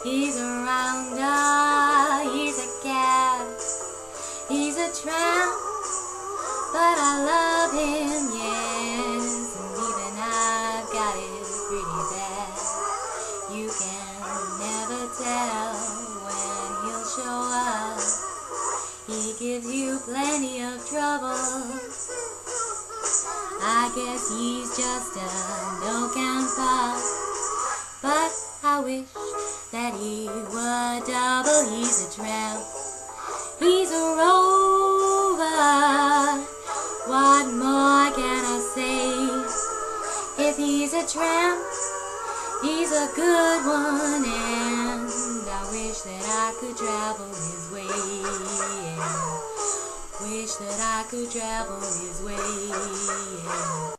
He's a rounder, he's a cat, he's a tramp, but I love him, yes, and even I've got it pretty bad. You can never tell when he'll show up. He gives you plenty of trouble. I guess he's just a no-count pup, but I wish that he would double. He's a tramp, he's a rover. What more can I say? If he's a tramp, he's a good one, and I wish that I could travel his way. Yeah. Wish that I could travel his way. Yeah.